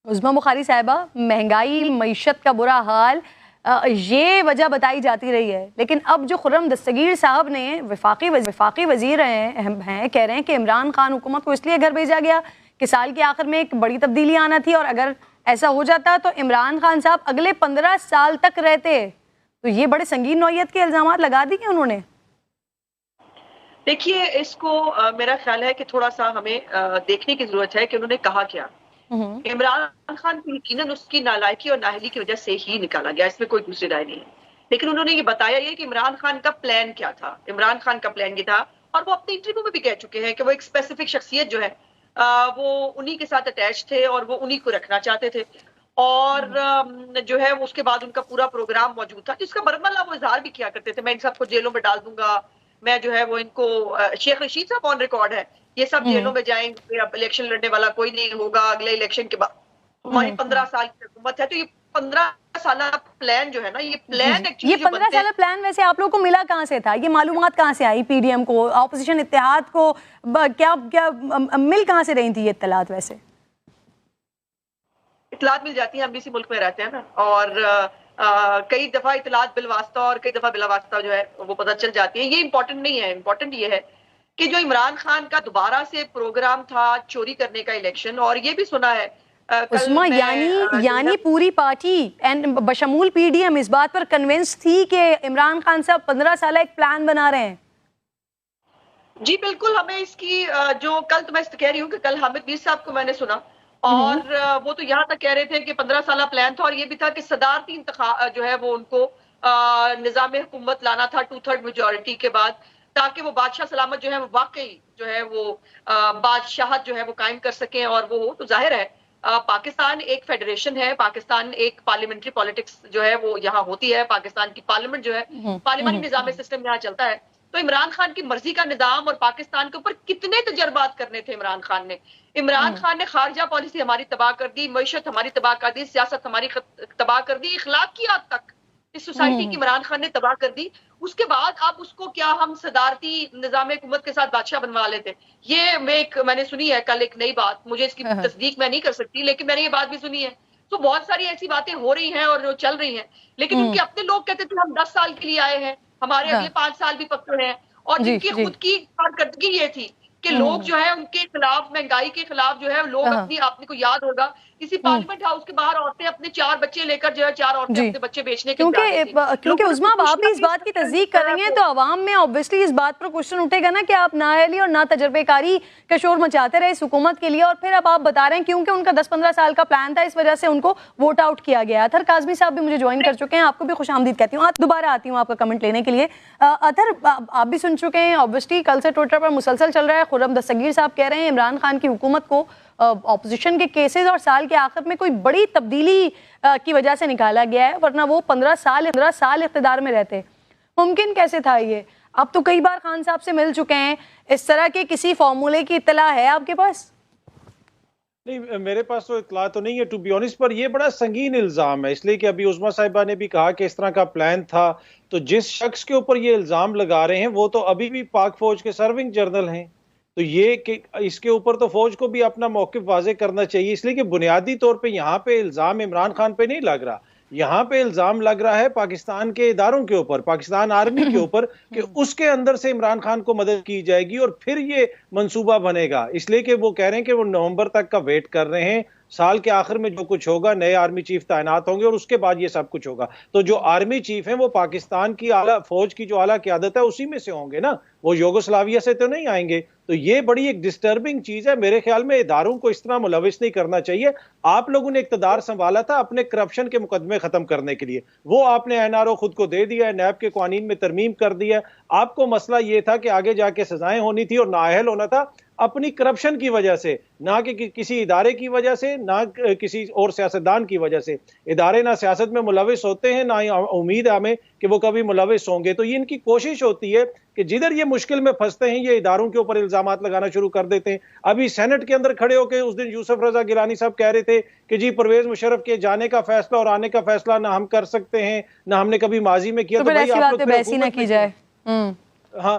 عظمیٰ بخاری صاحبہ، مہنگائی، معیشت کا برا حال یہ وجہ بتائی جاتی رہی ہے، لیکن اب جو خرم دستگیر صاحب نے وفاقی وزیر ہیں کہہ رہے ہیں کہ عمران خان حکومت کو اس لیے گھر بھیجا گیا کہ سال کے آخر میں ایک بڑی تبدیلی آنا تھی، اور اگر ایسا ہو جاتا تو عمران خان صاحب اگلے 15 سال تک رہتے. تو یہ بڑے سنگین نوعیت کے الزامات لگا دیے انہوں نے. دیکھیے، اس کو میرا خیال ہے کہ تھوڑا سا ہمیں دیکھنے کی ضرورت ہے کہ انہوں نے کہا کیا. عمران خان کو یقیناً اس کی نالائکی اور نااہلی کی وجہ سے ہی نکالا گیا، اس میں کوئی دوسری رائے نہیں ہے. لیکن انہوں نے یہ بتایا یہ کہ عمران خان کا پلان کیا تھا. عمران خان کا پلان یہ تھا، اور وہ اپنے انٹرویو میں بھی کہہ چکے ہیں کہ وہ ایک اسپیسیفک شخصیت جو ہے وہ انہی کے ساتھ اٹیچ تھے اور وہ انہی کو رکھنا چاہتے تھے. اور جو ہے اس کے بعد ان کا پورا پروگرام موجود تھا جس کا برملا وہ اظہار بھی کیا کرتے تھے، میں ان سب کو جیلوں میں ڈال دوں گا، میں جو ہے وہ ان کو شیخ رشید صاحب آن ریکارڈ ہے، یہ سب جیلوں میں جائیں گے، اب الیکشن لڑنے والا کوئی نہیں ہوگا اگلے الیکشن کے بعد. ہماری 15 سال کی حکومت ہے، تو یہ 15 سالہ پلان جو ہے نا، یہ پلان یہ 15 سالہ پلان ویسے آپ لوگوں کو ملا کہاں سے تھا؟ یہ معلومات کہاں سے آئی؟ پی ڈی ایم کو، اپوزیشن اتحاد کو کیا مل کہاں سے رہی تھی یہ اطلاعات؟ ویسے اطلاعات مل جاتی ہیں، ہم بھی اسی ملک میں رہتے ہیں نا، اور کئی دفعہ اطلاعات بالواسطہ اور کئی دفعہ بلا واسطہ جو ہے وہ پتہ چل جاتی ہیں. یہ امپورٹنٹ نہیں ہے، امپورٹنٹ یہ ہے کہ جو عمران خان کا دوبارہ سے پروگرام تھا چوری کرنے کا الیکشن، اور یہ بھی سنا ہے عظمیٰ یعنی پوری پارٹی بشمول پی ڈی ایم اس بات پر کنونس تھی کہ عمران خان صاحب 15 سالہ ایک پلان بنا رہے ہیں. جی بالکل. ہمیں اس کی جو کل تو میں کہہ رہی ہوں کہ کل حامد میر صاحب کو میں نے سنا، اور وہ تو یہاں تک کہہ رہے تھے کہ 15 سالہ پلان تھا، اور یہ بھی تھا کہ صدارتی انتخاب جو ہے وہ ان کو نظام حکومت لانا تھا 2/3 میجورٹی کے بعد، تاکہ وہ بادشاہ سلامت جو ہے وہ واقعی جو ہے وہ بادشاہت جو ہے وہ قائم کر سکیں. اور وہ ہو تو ظاہر ہے پاکستان ایک فیڈریشن ہے، پاکستان ایک پارلیمنٹری پالیٹکس جو ہے وہ یہاں ہوتی ہے، پاکستان کی پارلیمنٹ جو ہے پارلیمانی نظام سسٹم یہاں چلتا ہے. تو عمران خان کی مرضی کا نظام اور پاکستان کے اوپر کتنے تجربات کرنے تھے عمران خان نے. عمران خان نے خارجہ پالیسی ہماری تباہ کر دی، معیشت ہماری تباہ کر دی، سیاست ہماری تباہ کر دی، اخلاقیات تک اس سوسائٹی کی عمران خان نے تباہ کر دی. اس کے بعد اب اس کو کیا ہم صدارتی نظام حکومت کے ساتھ بادشاہ بنوا لیتے؟ یہ میں نے سنی ہے کل ایک نئی بات، مجھے اس کی تصدیق میں نہیں کر سکتی، لیکن میں نے یہ بات بھی سنی ہے. تو بہت ساری ایسی باتیں ہو رہی ہیں اور جو چل رہی ہیں، لیکن ان کے اپنے لوگ کہتے تھے ہم 10 سال کے لیے آئے ہیں، ہمارے اگلے 5 سال بھی پکے ہیں. اور جن کی خود کی کارکردگی یہ تھی کہ لوگ جو ہے ان کے خلاف، مہنگائی کے خلاف جو ہے لوگ آپ کو یاد ہوگا اسی پارلیمنٹ ہاؤس کے باہر عورتیں اپنے 4 بچے لے کر جو ہے 4 عورتیں اپنے بچے بیچنے کے لیے جا رہی تھی. کیونکہ عظمیٰ آپ بھی اس بات کی تصدیق کر رہی ہیں تو عوام میں obviously اس بات پر کوشچن اٹھے گا نا کہ آپ نااہلی اور نا تجربے کاری کا شور مچاتے رہے اس حکومت کے لیے، اور پھر اب آپ بتا رہے ہیں کیونکہ ان کا 10-15 سال کا پلان تھا اس وجہ سے ان کو ووٹ آؤٹ کیا گیا. اطہر کاظمی صاحب بھی مجھے جوائن کر چکے ہیں، آپ کو بھی خوش آمدید کہتی ہوں. دوبارہ آتی ہوں آپ کا کمنٹ لینے کے لیے. اطہر آپ بھی سن چکے ہیں obviously کل سے ٹویٹر پر مسلسل چل رہا ہے، خرم دستگیر صاحب کہہ رہے ہیں عمران خان کی حکومت کو اپوزیشن کے کیسز اور سال کے آخر میں کوئی بڑی تبدیلی کی وجہ سے نکالا گیا ہے، ورنہ وہ 15 سال اقتدار میں رہتے. ممکن کیسے تھا یہ؟ اب تو کئی بار خان صاحب سے مل چکے ہیں، اس طرح کے کسی فارمولے کی اطلاع ہے آپ کے پاس؟ نہیں، میرے پاس تو اطلاع تو نہیں ہے ٹو بی آنیسٹ، پر یہ بڑا سنگین الزام ہے، اس لیے کہ ابھی عظمیٰ صاحبہ نے بھی کہا کہ اس طرح کا پلان تھا. تو جس شخص کے اوپر یہ الزام لگا رہے ہیں وہ تو ابھی بھی پاک فوج کے سرونگ جنرل ہیں. تو یہ کہ اس کے اوپر تو فوج کو بھی اپنا موقف واضح کرنا چاہیے، اس لیے کہ بنیادی طور پہ یہاں پہ الزام عمران خان پہ نہیں لگ رہا، یہاں پہ الزام لگ رہا ہے پاکستان کے اداروں کے اوپر، پاکستان آرمی کے اوپر، کہ اس کے اندر سے عمران خان کو مدد کی جائے گی اور پھر یہ منصوبہ بنے گا. اس لیے کہ وہ کہہ رہے ہیں کہ وہ نومبر تک کا ویٹ کر رہے ہیں، سال کے آخر میں جو کچھ ہوگا نئے آرمی چیف تعینات ہوں گے اور اس کے بعد یہ سب کچھ ہوگا. تو جو آرمی چیف ہیں وہ پاکستان کی اعلیٰ فوج کی جو اعلیٰ قیادت ہے اسی میں سے ہوں گے نا، وہ یوگوسلاویہ سے تو نہیں آئیں گے. تو یہ بڑی ایک ڈسٹربنگ چیز ہے. میرے خیال میں اداروں کو اس طرح ملوث نہیں کرنا چاہیے. آپ لوگوں نے اقتدار سنبھالا تھا اپنے کرپشن کے مقدمے ختم کرنے کے لیے، وہ آپ نے NRO خود کو دے دیا ہے، نیب کے قوانین میں ترمیم کر دیا ہے. آپ کو مسئلہ یہ تھا کہ آگے جا کے سزائیں ہونی تھی اور نااہل ہونا تھا اپنی کرپشن کی وجہ سے، نہ کہ کسی ادارے کی وجہ سے، نہ کسی اور سیاستدان کی وجہ سے. ادارے نہ سیاست میں ملوث ہوتے ہیں، نہ امید ہمیں کہ وہ کبھی ملوث ہوں گے. تو یہ ان کی کوشش ہوتی ہے کہ جدھر یہ مشکل میں پھنستے ہیں یہ اداروں کے اوپر الزامات لگانا شروع کر دیتے ہیں. ابھی سینٹ کے اندر کھڑے ہو کے اس دن یوسف رضا گیلانی صاحب کہہ رہے تھے کہ جی پرویز مشرف کے جانے کا فیصلہ اور آنے کا فیصلہ نہ ہم کر سکتے ہیں، نہ ہم نے کبھی ماضی میں کیا. تو ایسی بات پہ بحث ہی نہ کی جائے. ہاں،